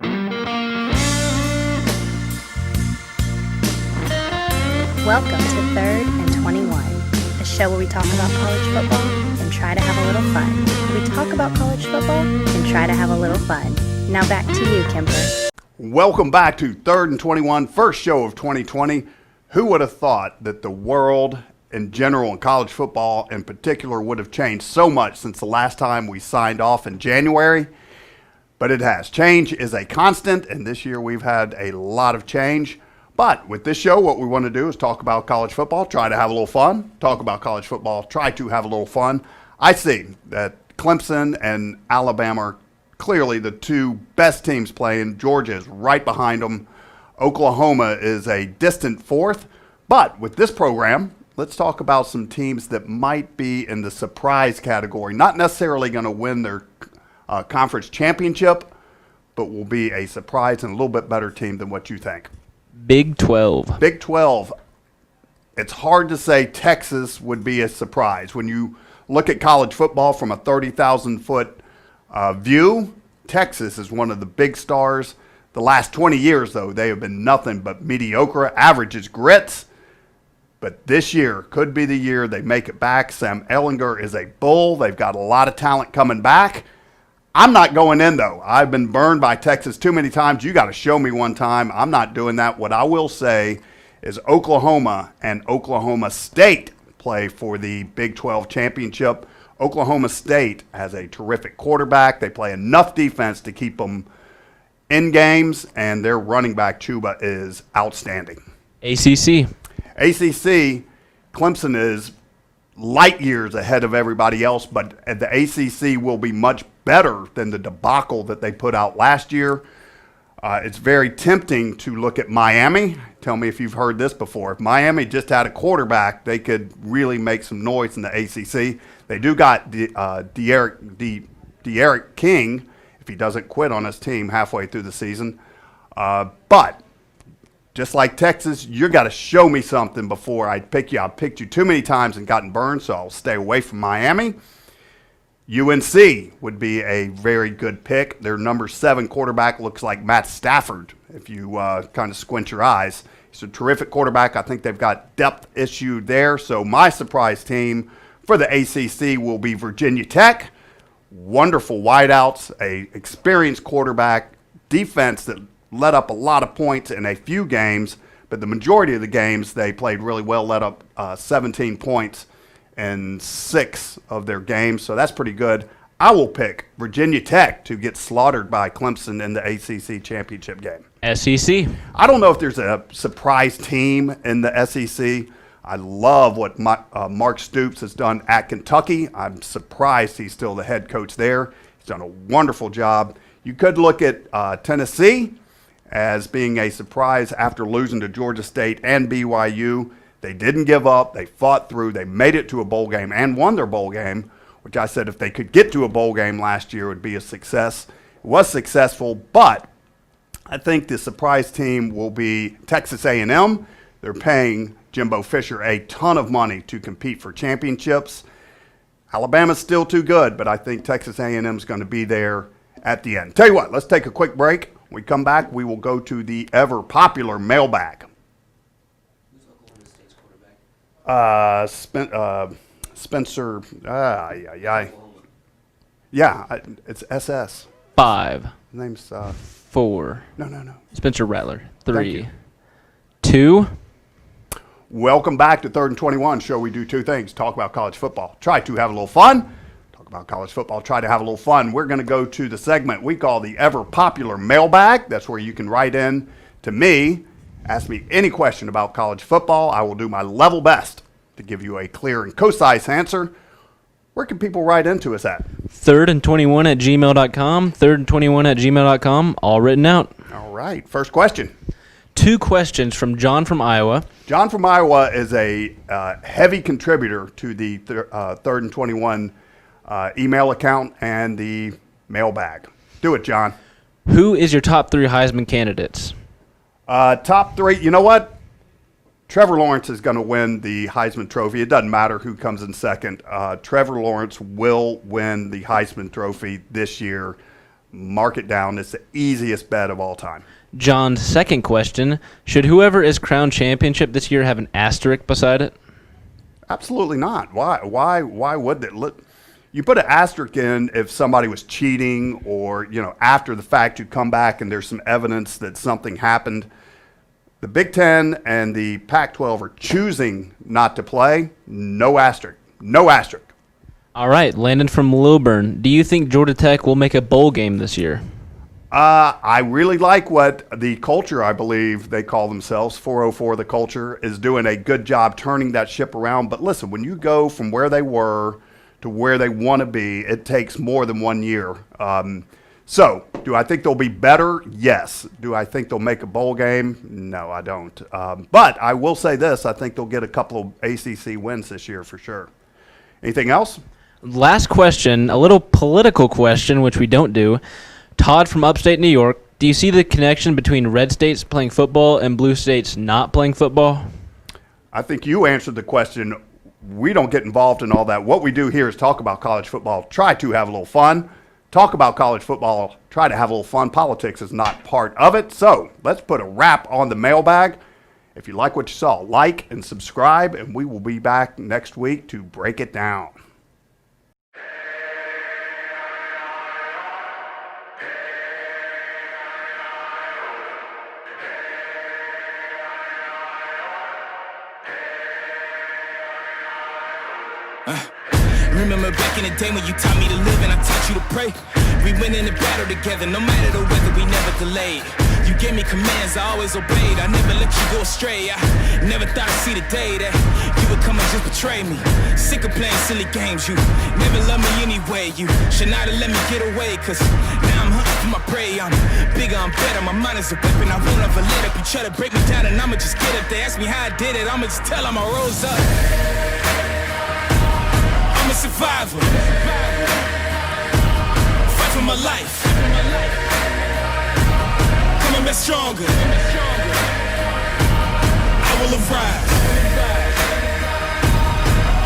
Welcome to 3rd and 21, a show where we talk about college football and try to have a little fun. We talk about college football and try to have a little fun. Now back to you, Kemper. Welcome back to 3rd and 21, first show of 2020. Who would have thought that the world in general and college football in particular would have changed so much since the last time we signed off in January? But it has. Change is a constant, and this year we've had a lot of change. But with this show, what we want to do is talk about college football, try to have a little fun, talk about college football, try to have a little fun. I see that Clemson and Alabama are clearly the two best teams playing. Georgia is right behind them. Oklahoma is a distant fourth. But with this program, let's talk about some teams that might be in the surprise category, not necessarily going to win their conference championship, but will be a surprise and a little bit better team than what you think. Big 12. Big 12. It's hard to say Texas would be a surprise. When you look at college football from a 30,000-foot view, Texas is one of the big stars. The last 20 years, though, they have been nothing but mediocre, average as grits. But this year could be the year they make it back. Sam Ehlinger is a bull. They've got a lot of talent coming back. I'm not going in, though. I've been burned by Texas too many times. You got to show me one time. I'm not doing that. What I will say is Oklahoma and Oklahoma State play for the Big 12 championship. Oklahoma State has a terrific quarterback. They play enough defense to keep them in games, and their running back, Chuba, is outstanding. ACC, Clemson is light years ahead of everybody else, but the ACC will be much better than the debacle that they put out last year. It's very tempting to look at Miami. Tell me if you've heard this before. If Miami just had a quarterback, they could really make some noise in the ACC. They do got De'Aaron King, if he doesn't quit on his team halfway through the season. But just like Texas, you got to show me something before I pick you. I've picked you too many times and gotten burned, so I'll stay away from Miami. UNC would be a very good pick. Their number 7 quarterback looks like Matt Stafford, if you kind of squint your eyes. He's a terrific quarterback. I think they've got depth issue there. So my surprise team for the ACC will be Virginia Tech. Wonderful wideouts, a experienced quarterback, defense that let up a lot of points in a few games, but the majority of the games they played really well, let up 17 points in 6 of their games, so that's pretty good. I will pick Virginia Tech to get slaughtered by Clemson in the ACC championship game. SEC. I don't know if there's a surprise team in the SEC. I love what Mark Stoops has done at Kentucky. I'm surprised he's still the head coach there. He's done a wonderful job. You could look at Tennessee as being a surprise after losing to Georgia State and BYU. They didn't give up. They fought through. They made it to a bowl game and won their bowl game, which I said if they could get to a bowl game last year, it would be a success. It was successful, but I think the surprise team will be Texas A&M. They're paying Jimbo Fisher a ton of money to compete for championships. Alabama's still too good, but I think Texas A&M is going to be there at the end. Tell you what, let's take a quick break. When we come back, we will go to the ever-popular mailbag. Who's Oklahoma State's quarterback? Spencer, yeah, it's SS. 5. His name's 4. No. Spencer Rattler. 3. Thank you. 2. Welcome back to 3rd and 21 show. We do 2 things: talk about college football, try to have a little fun. Talk about college football, try to have a little fun. We're going to go to the segment we call the ever-popular mailbag. That's where you can write in to me, ask me any question about college football. I will do my level best to give you a clear and concise answer. Where can people write into us at? 3rd and21 at gmail.com. 3rd and21 at gmail.com. All written out. All right. First question. 2 questions from John from Iowa. John from Iowa is a heavy contributor to the 3rd and 21 email account and the mailbag. Do it, John. Who is your top 3 Heisman candidates? Top 3. You know what? Trevor Lawrence is going to win the Heisman Trophy. It doesn't matter who comes in second. Trevor Lawrence will win the Heisman Trophy this year mark it down. It's the easiest bet of all time. John's second question: should whoever is crowned championship this year have an asterisk beside it? Absolutely not. Why would it? You put an asterisk in if somebody was cheating, or after the fact you come back and there's some evidence that something happened. The Big Ten and the Pac-12 are choosing not to play. No asterisk. No asterisk. All right, Landon from Lilburn. Do you think Georgia Tech will make a bowl game this year? I really like what the Culture, I believe they call themselves, 404 The Culture, is doing a good job turning that ship around. But listen, when you go from where they were to where they want to be, it takes more than 1 year. So, do I think they'll be better? Yes. Do I think they'll make a bowl game? No, I don't. But I will say this. I think they'll get a couple of ACC wins this year for sure. Anything else? Last question, a little political question, which we don't do. Todd from upstate New York, do you see the connection between red states playing football and blue states not playing football? I think you answered the question. We don't get involved in all that. What we do here is talk about college football, try to have a little fun. Talk about college football, try to have a little fun. Politics is not part of it. So let's put a wrap on the mailbag. If you like what you saw, like and subscribe, and we will be back next week to break it down. Remember back in the day when you taught me to live and I taught you to pray. We went in the battle together, no matter the weather, we never delayed. You gave me commands, I always obeyed. I never let you go astray. I never thought I'd see the day that you would come and just betray me. Sick of playing silly games, you never loved me anyway. You should not have let me get away, cause now I'm hunting for my prey. I'm bigger, I'm better, my mind is a weapon. I won't ever let up. You try to break me down and I'ma just get up. They ask me how I did it, I'ma just tell them I rose up. I'm a survivor. Fight for my life. Coming back stronger. I will arise.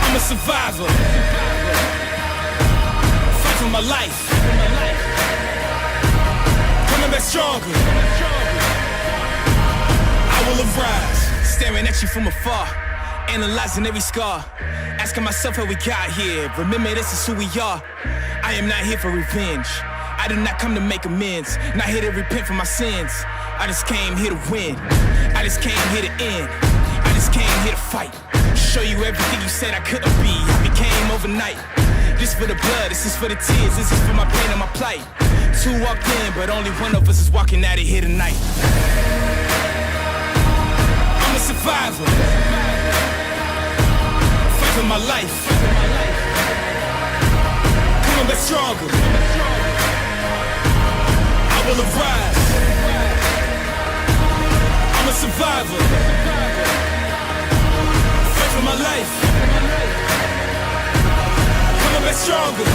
I'm a survivor. Fight for my life. Coming back stronger. I will arise. Staring at you from afar, analyzing every scar, asking myself how we got here. Remember, this is who we are. I am not here for revenge. I did not come to make amends. Not here to repent for my sins. I just came here to win. I just came here to end. I just came here to fight. Show you everything you said I couldn't be. I became overnight. This for the blood, this is for the tears, this is for my pain and my plight. Two walked in, but only one of us is walking out of here tonight. I'm a survivor. For my life, coming back stronger. I will arise. I'm a survivor. Fight for my life, coming back stronger.